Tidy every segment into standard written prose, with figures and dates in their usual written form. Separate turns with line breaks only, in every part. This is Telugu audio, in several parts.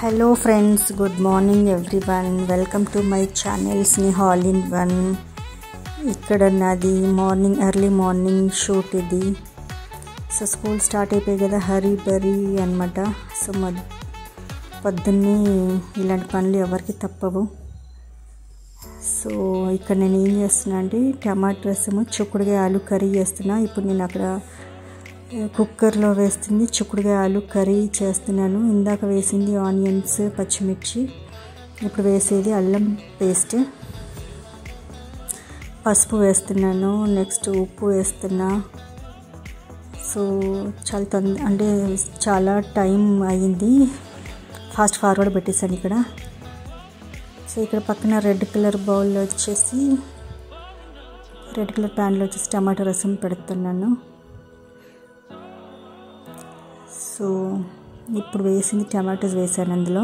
Hello friends, good morning everyone. Welcome to my channel Sneha All in One. ఇక్కడ నాది ఎర్లీ మార్నింగ్ షూట్ ఇది. సో స్కూల్ స్టార్ట్ అయిపోయి కదా, హరీ బరీ అనమాట. సో పొద్దున్నే ఇలాంటి పనులు ఎవరికి తప్పవు. సో ఇక్కడ నేను ఏం చేస్తున్నా అంటే టమాటా రసము చిక్కుడుకాయ ఆలు కర్రీ చేస్తున్నా. ఇప్పుడు నేను అక్కడ కుక్కర్లో వేస్తుంది చిక్కుడుకాయ ఆలు కర్రీ చేస్తున్నాను. ఇందాక వేసింది ఆనియన్స్, పచ్చిమిర్చి. ఇప్పుడు వేసేది అల్లం పేస్ట్, పసుపు వేస్తున్నాను, నెక్స్ట్ ఉప్పు వేస్తున్నా. సో చాలా టైం అయ్యింది, ఫాస్ట్ ఫార్వర్డ్ పెట్టేశాను ఇక్కడ. సో ఇక్కడ పక్కన రెడ్ కలర్ బౌల్లో వచ్చేసి రెడ్ కలర్ ప్యాన్లో వచ్చేసి టమాటా రసం పెడుతున్నాను. సో ఇప్పుడు వేసింది టమాటోస్ వేసాను, అందులో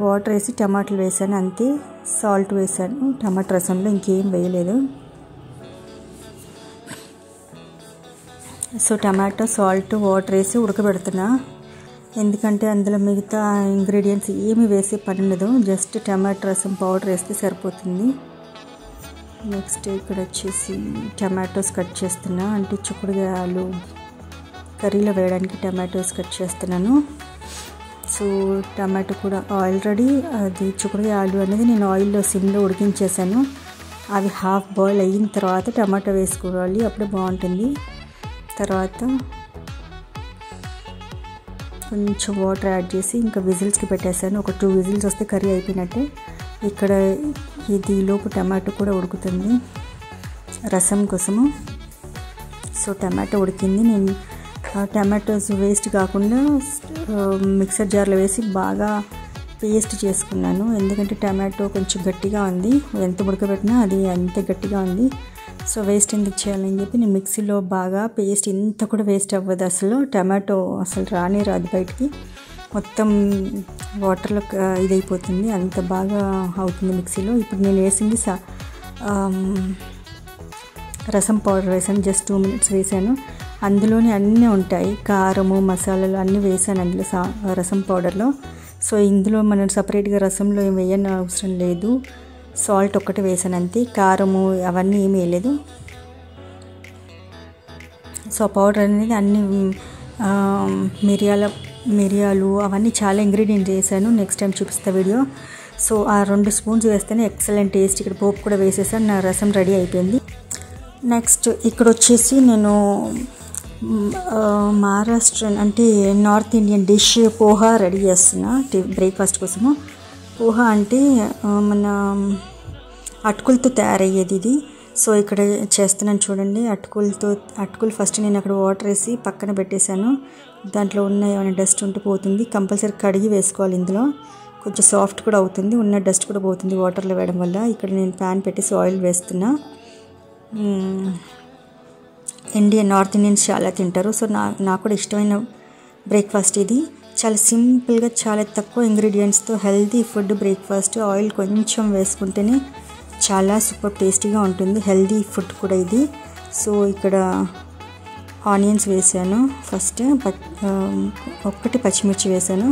వాటర్ వేసి టమాటాలు వేసాను, అంతే. సాల్ట్ వేసాను టమాటా రసంలో, ఇంకేం వేయలేదు. సో టమాటో, సాల్ట్, వాటర్ వేసి ఉడకబెడుతున్నా. ఎందుకంటే అందులో మిగతా ఇంగ్రీడియంట్స్ ఏమి వేసే పని ఉండదు, జస్ట్ టమాటా రసం పౌడర్ వేస్తే సరిపోతుంది. నెక్స్ట్ ఇక్కడ వచ్చేసి టమాటోస్ కట్ చేస్తున్నా, అంటే చిక్కుడుకాయ ఆలు కర్రీలో వేయడానికి టమాటోస్ కట్ చేస్తున్నాను. సో టమాటో కూడా ఆల్రెడీ అది చిక్కుడుకాయ ఆలు అనేది నేను ఆయిల్లో సిమ్లో ఉడికించేసాను. అవి హాఫ్ బాయిల్ అయిన తర్వాత టమాటో వేసుకోవాలి, అప్పుడే బాగుంటుంది. తర్వాత కొంచెం వాటర్ యాడ్ చేసి ఇంకా విజిల్స్కి పెట్టేశాను. ఒక 2 విజిల్స్ వస్తే కర్రీ అయిపోయినట్టే. ఇక్కడ ఇది లోపు టమాటో కూడా ఉడుకుతుంది రసం కోసము. సో టమాటో ఉడికింది. నేను టమాటోస్ వేస్ట్ కాకుండా మిక్సర్ జార్లో వేసి బాగా పేస్ట్ చేసుకున్నాను. ఎందుకంటే టమాటో కొంచెం గట్టిగా ఉంది, ఎంత ఉడకబెట్టినా అది అంతే గట్టిగా ఉంది. సో వేస్ట్ ఎందుకు చేయాలని చెప్పి నేను మిక్సీలో బాగా పేస్ట్, ఇంత కూడా వేస్ట్ అవ్వదు అసలు. టమాటో అసలు రాదు బయటికి, మొత్తం వాటర్లో ఇదైపోతుంది, అంత బాగా అవుతుంది మిక్సీలో. ఇప్పుడు నేను వేసింది రసం పౌడర్ వేసాను, జస్ట్ 2 minutes వేసాను. అందులోనే అన్నీ ఉంటాయి, కారము, మసాలాలు అన్నీ వేసాను అందులో రసం పౌడర్లో. సో ఇందులో మనం సపరేట్గా రసంలో ఏం వేయని అవసరం లేదు, సాల్ట్ ఒక్కటే వేసాను అంతే, కారము అవన్నీ ఏమి వేయలేదు. సో పౌడర్ అనేది అన్ని మిరియాలు అవన్నీ చాలా ఇంగ్రీడియంట్స్ వేసాను, నెక్స్ట్ టైం చూపిస్తా వీడియో. సో ఆ 2 స్పూన్స్ వేస్తేనే ఎక్సలెంట్ టేస్ట్. ఇక్కడ పోపు కూడా వేసేసాను, నా రసం రెడీ అయిపోయింది. నెక్స్ట్ ఇక్కడ వచ్చేసి నేను మహారాష్ట్రన్ అంటే north Indian dish poha ready చేస్తున్నా బ్రేక్ఫాస్ట్ కోసము. పోహా అంటే మన అటుకులతో తయారయ్యేది ఇది. సో ఇక్కడ చేస్తున్నాను చూడండి, అటుకులు ఫస్ట్ నేను అక్కడ వాటర్ వేసి పక్కన పెట్టేశాను. దాంట్లో ఉన్న ఏమైనా డస్ట్ ఉంటే పోతుంది, కంపల్సరీ కడిగి వేసుకోవాలి. ఇందులో కొంచెం సాఫ్ట్ కూడా అవుతుంది, ఉన్న డస్ట్ కూడా పోతుంది వాటర్లో వేయడం వల్ల. ఇక్కడ నేను ప్యాన్ పెట్టేసి ఆయిల్ వేస్తున్నా. నార్త్ ఇండియన్స్ చాలా తింటారు. సో నాకు కూడా ఇష్టమైన బ్రేక్ఫాస్ట్ ఇది. చాలా సింపుల్గా, చాలా తక్కువ ఇంగ్రీడియంట్స్తో హెల్తీ ఫుడ్ బ్రేక్ఫాస్ట్. ఆయిల్ కొంచెం వేసుకుంటేనే చాలా సూపర్ టేస్టీగా ఉంటుంది, హెల్తీ ఫుడ్ కూడా ఇది. సో ఇక్కడ ఆనియన్స్ వేసాను ఫస్ట్, ఒక్కటి పచ్చిమిర్చి వేసాను.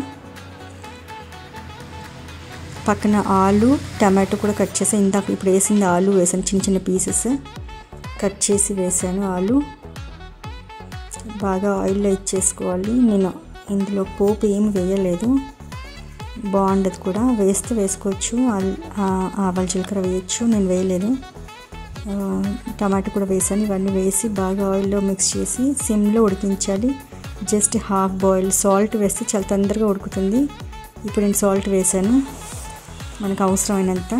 పక్కన ఆలు, టమాటో కూడా కట్ చేసాను. ఇందాక ఇప్పుడు వేసింది ఆలు వేసాను, చిన్న చిన్న పీసెస్ కట్ చేసి వేసాను. ఆలు బాగా ఆయిల్లో ఇచ్చేసుకోవాలి. నేను ఇందులో పోపు ఏమి వేయలేదు, బాగుండదు కూడా, వేస్తే వేసుకోవచ్చు, ఆవాల జీలకర్ర వేయచ్చు, నేను వేయలేదు. టమాటో కూడా వేసాను. ఇవన్నీ వేసి బాగా ఆయిల్లో మిక్స్ చేసి సిమ్లో ఉడికించాలి, జస్ట్ హాఫ్ బాయిల్. సాల్ట్ వేస్తే చాలా తొందరగా ఉడుకుతుంది. ఇప్పుడు నేను సాల్ట్ వేసాను మనకు అవసరమైనంత.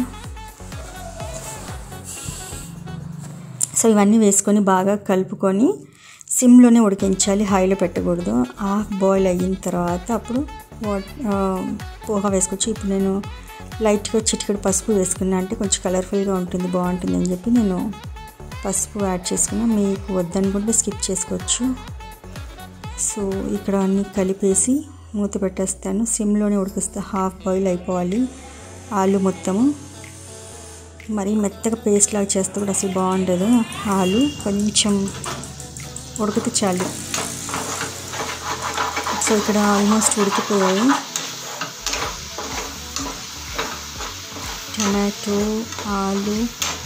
సో ఇవన్నీ వేసుకొని బాగా కలుపుకొని సిమ్లోనే ఉడికించాలి, హైలో పెట్టకూడదు. హాఫ్ బాయిల్ అయిన తర్వాత అప్పుడు పోహా వేసుకోవచ్చు. ఇప్పుడు నేను లైట్గా చిటికెడు పసుపు వేసుకున్నా, అంటే కొంచెం కలర్ఫుల్గా ఉంటుంది, బాగుంటుంది అని చెప్పి నేను పసుపు యాడ్ చేసుకున్నా. మీకు వద్దనుకుంటే స్కిప్ చేసుకోవచ్చు. సో ఇక్కడ అన్నీ కలిపేసి మూత పెట్టేస్తాను, సిమ్లోనే ఉడికిస్తే హాఫ్ బాయిల్ అయిపోవాలి ఆలు మొత్తము. మరి మెత్తగా పేస్ట్ లాగా చేస్తే కూడా అసలు బాగుండదు. ఆలు కొంచెం ఉడికితే చాలు. సో ఇక్కడ ఆల్మోస్ట్ ఉడికిపోయాయి. టమాటో, ఆలు,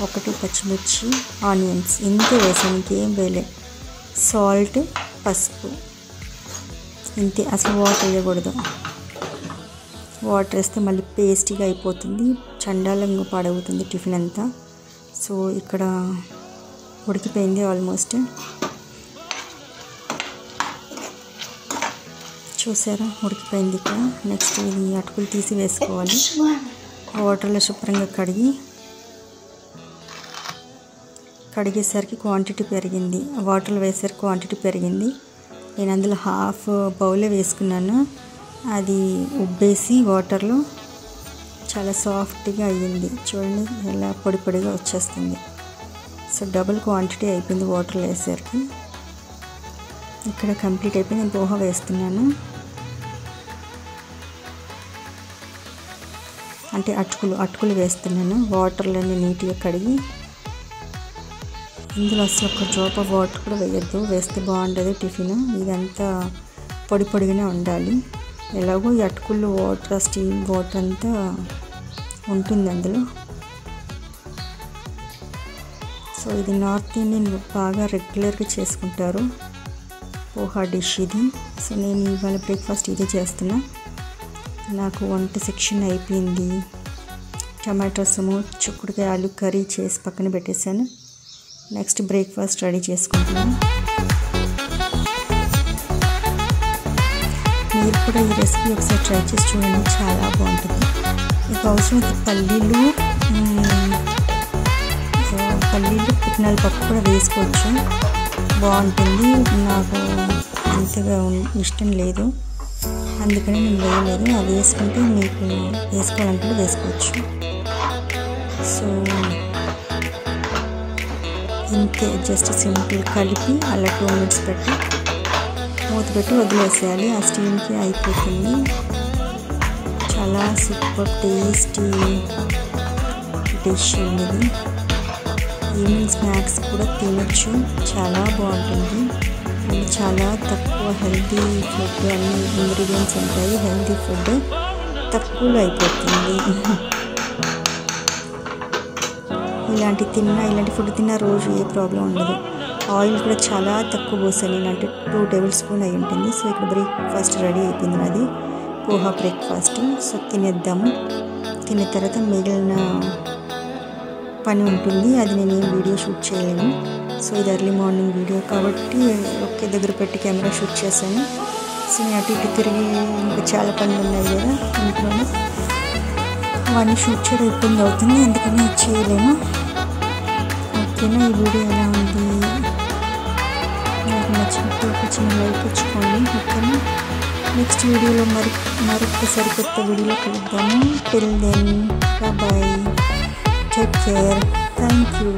1 పచ్చిమిర్చి, ఆనియన్స్ ఇంతే వేసాను, ఇంకేం వేయలే. సాల్ట్, పసుపు ఇంతే. అసలు వాటర్ వేయకూడదు. వాటర్ వేస్తే మళ్ళీ పేస్టీగా అయిపోతుంది, చండాలంగా పాడవుతుంది టిఫిన్ అంతా. సో ఇక్కడ ఉడికిపోయింది ఆల్మోస్ట్. చూసారా, ఉడికిపోయింది ఇక్కడ. నెక్స్ట్ ఇది అటుకులు తీసి వేసుకోవాలి. వాటర్లో శుభ్రంగా కడిగేసరికి క్వాంటిటీ పెరిగింది, వాటర్లో వేసరికి క్వాంటిటీ పెరిగింది. నేను అందులో హాఫ్ బౌలే వేసుకున్నాను. అది ఉబ్బేసి వాటర్లో చాలా సాఫ్ట్గా అయ్యింది. చూడండి ఎలా పొడి పొడిగా వచ్చేస్తుంది. సో డబుల్ క్వాంటిటీ అయిపోయింది వాటర్లో వేసరికి. ఇక్కడ కంప్లీట్ అయిపోయింది. నేను పోహా వేస్తున్నాను, అంటే అటుకులు వేస్తున్నాను. వాటర్లోనే నీట్గా కడిగి, ఇందులో అసలు ఒక డ్రాప్ ఆఫ్ వాటర్ కూడా వేయద్దు, వేస్తే బాగుండదు టిఫిన్. ఇదంతా పొడి పొడిగానే ఉండాలి. ఎలాగో ఈ అటుకులు వాటర్, స్టీమ్ వాటర్ అంతా ఉంటుంది అందులో. సో ఇది నార్త్ ఇండియన్ బాగా రెగ్యులర్గా చేసుకుంటారు పోహా డిష్ ఇది. సో నేను ఇవాళ బ్రేక్ఫాస్ట్ ఇదే చేస్తున్నా. నాకు వంట సెక్షన్ అయిపోయింది. టమాటోసము, చిక్కుడుకాయ, ఆలు కర్రీ చేసి పక్కన పెట్టేశాను. నెక్స్ట్ బ్రేక్ఫాస్ట్ రెడీ చేసుకుంటున్నాను. మీరు కూడా ఈ రెసిపీ ఒకసారి ట్రై చేసి చూడండి, చాలా బాగుంటుంది. మీకు అవసరమైతే పల్లీలు, పుట్నాల పప్పు కూడా వేసుకోవచ్చు, బాగుంటుంది. నాకు అంతగా ఇష్టం లేదు, అందుకని నేను వేయలేదు. అది వేసుకుంటే మీకు వేసుకోవాలంటే వేసుకోవచ్చు. సో ఇంతే, జస్ట్ సింపుల్ కలిపి అలా 2 minutes పెట్టి మూత పెట్టి వదిలేసేయాలి. ఆ స్టీమ్కి అయిపోతుంది. చాలా సూపర్ టేస్టీ డిష్ ఇది. ఈవినింగ్ స్నాక్స్ కూడా తినచ్చు, చాలా బాగుంటుంది. చాలా తక్కువ హెల్తీ ఫుడ్, అన్ని ఇంగ్రీడియంట్స్ ఉంటాయి. హెల్తీ ఫుడ్ తక్కువలో అయిపోతుంది. ఇలాంటి ఫుడ్ తిన్నా రోజు ఏ ప్రాబ్లం ఉండదు. ఆయిల్ కూడా చాలా తక్కువ పోసాను నేను, అంటే 2 tablespoons అయి ఉంటుంది. సో ఇక్కడ బ్రేక్ఫాస్ట్ రెడీ అయిపోయింది నాది, పోహా బ్రేక్ఫాస్ట్. సో తినేద్దాము. తిన్న తర్వాత మిగిలిన పని ఉంటుంది, అది నేను ఏం వీడియో షూట్ చేయలేను. సో ఇది ఎర్లీ మార్నింగ్ వీడియో కాబట్టి ఒకే దగ్గర పెట్టి కెమెరా షూట్ చేశాను. సో నేను అటు ఇటు తిరిగి ఇంకా చాలా పనులు ఉన్నాయి కదా ఇంట్లోనే, అవన్నీ షూట్ చేయడం ఇబ్బంది అవుతుంది, అందుకని చేయలేను. ఓకేనా, ఈ వీడియో ఎలా ఉంది, నాకు నచ్చినట్టు ఒక చిన్న లైక్ ఇచ్చుకోండి. ఓకేనా, నెక్స్ట్ వీడియోలో మరొక సరికొత్త వీడియోలో కలుద్దాము. Till then bye, take care, thank you.